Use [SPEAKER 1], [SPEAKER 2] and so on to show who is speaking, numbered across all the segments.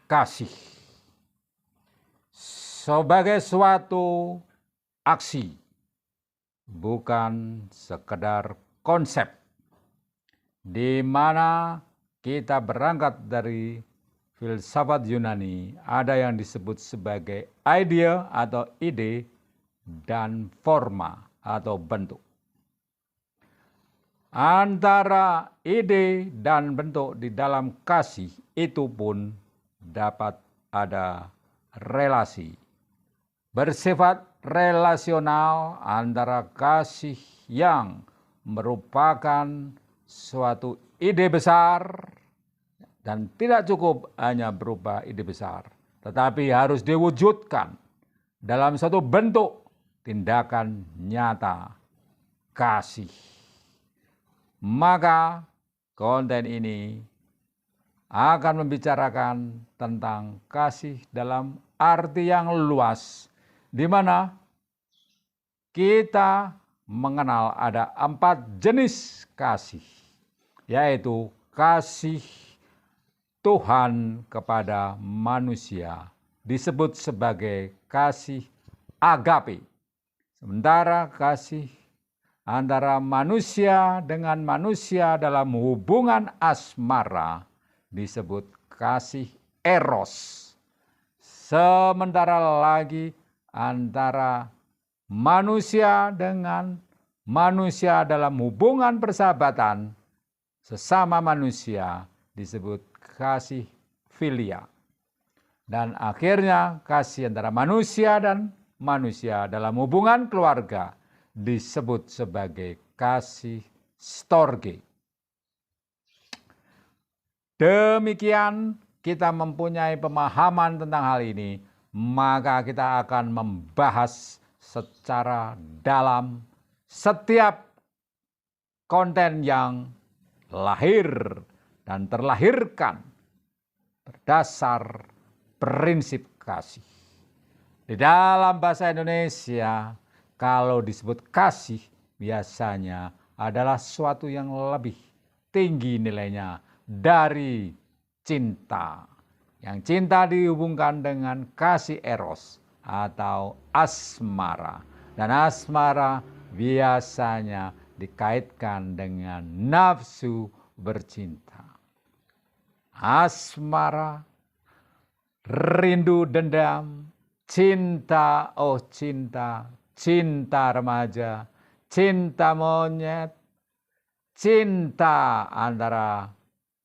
[SPEAKER 1] kasih sebagai suatu aksi, bukan sekedar konsep, di mana kita berangkat dari filsafat Yunani, ada yang disebut sebagai idea atau ide dan forma atau bentuk. Antara ide dan bentuk di dalam kasih itu pun dapat ada relasi bersifat relasional antara kasih yang merupakan suatu ide besar dan tidak cukup hanya berupa ide besar, tetapi harus diwujudkan dalam suatu bentuk tindakan nyata kasih. Maka konten ini akan membicarakan tentang kasih dalam arti yang luas, di mana kita mengenal ada 4 jenis kasih, yaitu kasih Tuhan kepada manusia disebut sebagai kasih agape. Sementara kasih antara manusia dengan manusia dalam hubungan asmara disebut kasih eros. Sementara lagi antara manusia dengan manusia dalam hubungan persahabatan sesama manusia disebut kasih filia. Dan akhirnya kasih antara manusia dan manusia dalam hubungan keluarga disebut sebagai kasih storge. Demikian kita mempunyai pemahaman tentang hal ini, maka kita akan membahas secara dalam setiap konten yang lahir dan terlahirkan berdasar prinsip kasih. Di dalam bahasa Indonesia, kalau disebut kasih biasanya adalah sesuatu yang lebih tinggi nilainya dari cinta. Yang cinta dihubungkan dengan kasih eros atau asmara. Dan asmara biasanya dikaitkan dengan nafsu bercinta. Asmara, rindu dendam, cinta, oh cinta, cinta remaja, cinta monyet, cinta antara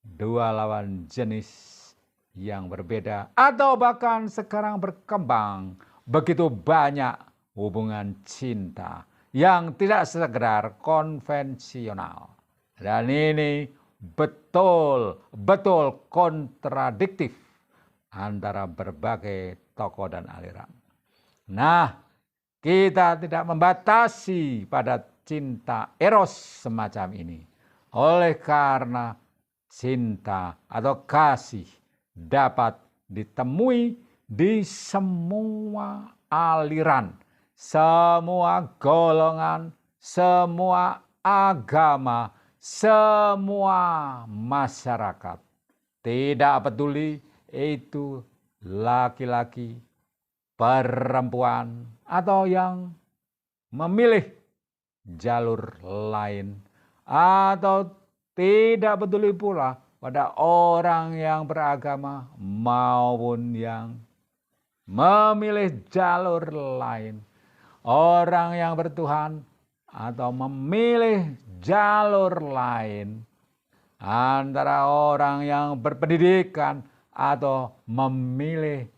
[SPEAKER 1] dua lawan jenis yang berbeda, atau bahkan sekarang berkembang begitu banyak hubungan cinta yang tidak sekedar konvensional. Dan ini betul-betul kontradiktif antara berbagai tokoh dan aliran. Nah, kita tidak membatasi pada cinta eros semacam ini. Oleh karena cinta atau kasih dapat ditemui di semua aliran, semua golongan, semua agama, semua masyarakat. Tidak peduli itu laki-laki, perempuan, atau yang memilih jalur lain, atau tidak peduli pula pada orang yang beragama maupun yang memilih jalur lain, orang yang bertuhan atau memilih jalur lain, antara orang yang berpendidikan atau memilih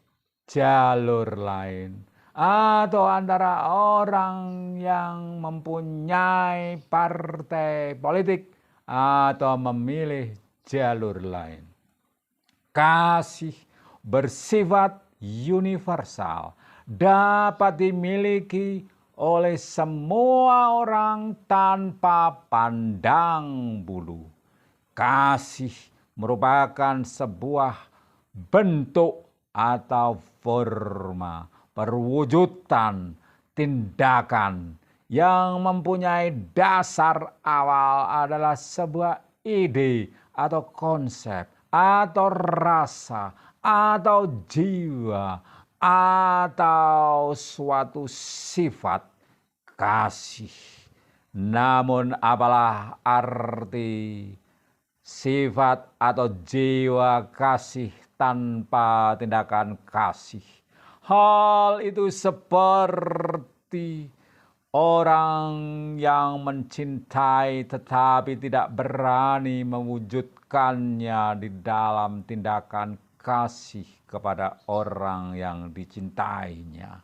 [SPEAKER 1] jalur lain, atau antara orang yang mempunyai partai politik atau memilih jalur lain. Kasih bersifat universal, dapat dimiliki oleh semua orang tanpa pandang bulu. Kasih merupakan sebuah bentuk atau forma perwujudan tindakan yang mempunyai dasar awal adalah sebuah ide atau konsep atau rasa atau jiwa atau suatu sifat kasih. Namun apalah arti sifat atau jiwa kasih tanpa tindakan kasih? Hal itu seperti orang yang mencintai tetapi tidak berani mewujudkannya di dalam tindakan kasih kepada orang yang dicintainya.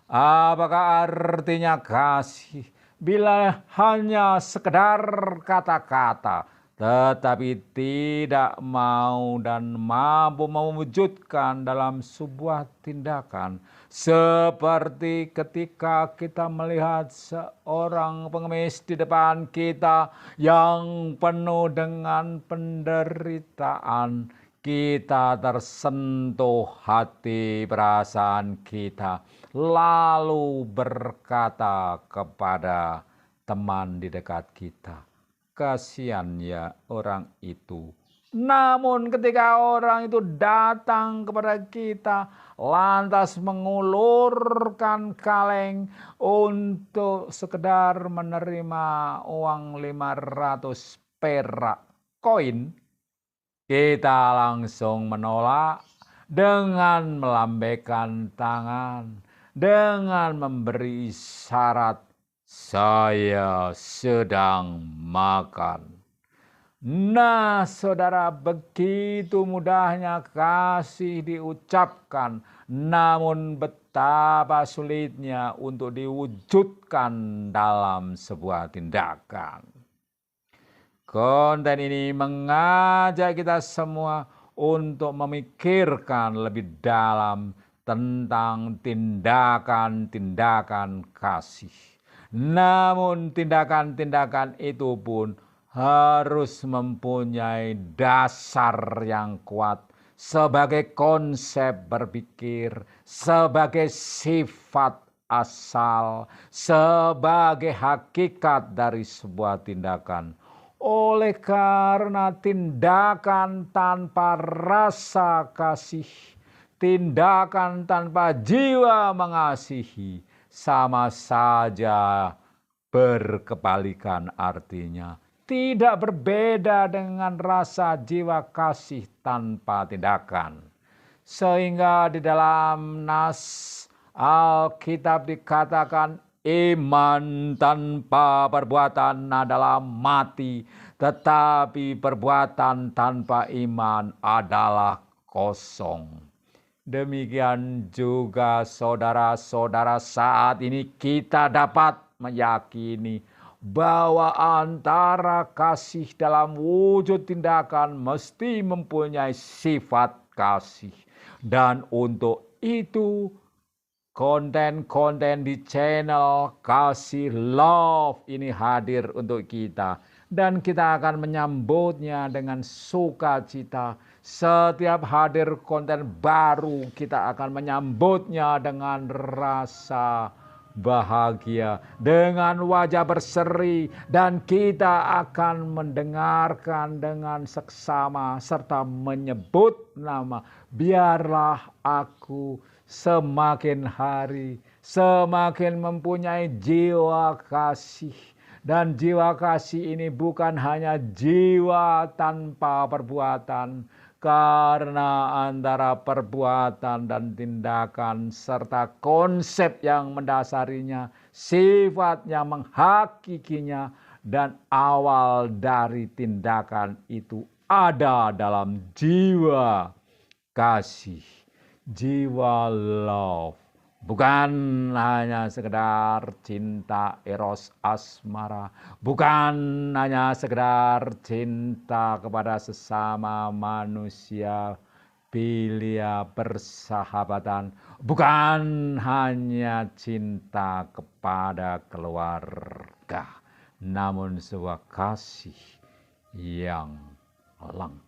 [SPEAKER 1] Apakah artinya kasih? Bila hanya sekedar kata-kata, tetapi tidak mau dan mampu mewujudkan dalam sebuah tindakan. Seperti ketika kita melihat seorang pengemis di depan kita yang penuh dengan penderitaan, kita tersentuh hati perasaan kita, lalu berkata kepada teman di dekat kita, kasihan ya orang itu. Namun ketika orang itu datang kepada kita, lantas mengulurkan kaleng untuk sekedar menerima uang 500 perak koin, kita langsung menolak dengan melambaikan tangan, dengan memberi isyarat, saya sedang makan. Nah, saudara, begitu mudahnya kasih diucapkan, namun betapa sulitnya untuk diwujudkan dalam sebuah tindakan. Konten ini mengajak kita semua untuk memikirkan lebih dalam tentang tindakan-tindakan kasih. Namun tindakan-tindakan itu pun harus mempunyai dasar yang kuat sebagai konsep berpikir, sebagai sifat asal, sebagai hakikat dari sebuah tindakan. Oleh karena tindakan tanpa rasa kasih, tindakan tanpa jiwa mengasihi, sama saja berkebalikan artinya. Tidak berbeda dengan rasa jiwa kasih tanpa tindakan. Sehingga di dalam nas Alkitab dikatakan, iman tanpa perbuatan adalah mati, tetapi perbuatan tanpa iman adalah kosong. Demikian juga saudara-saudara, saat ini kita dapat meyakini bahwa antara kasih dalam wujud tindakan mesti mempunyai sifat kasih. Dan untuk itu konten-konten di channel Kasih Love ini hadir untuk kita. Dan kita akan menyambutnya dengan sukacita. Setiap hadir konten baru kita akan menyambutnya dengan rasa bahagia, dengan wajah berseri, dan kita akan mendengarkan dengan seksama serta menyebut nama, biarlah aku semakin hari semakin mempunyai jiwa kasih. Dan jiwa kasih ini bukan hanya jiwa tanpa perbuatan, karena antara perbuatan dan tindakan serta konsep yang mendasarinya, sifatnya menghakikinya, dan awal dari tindakan itu ada dalam jiwa kasih, jiwa love. Bukan hanya sekedar cinta eros asmara, bukan hanya sekedar cinta kepada sesama manusia, filia persahabatan, bukan hanya cinta kepada keluarga, namun sebuah kasih yang lengkap.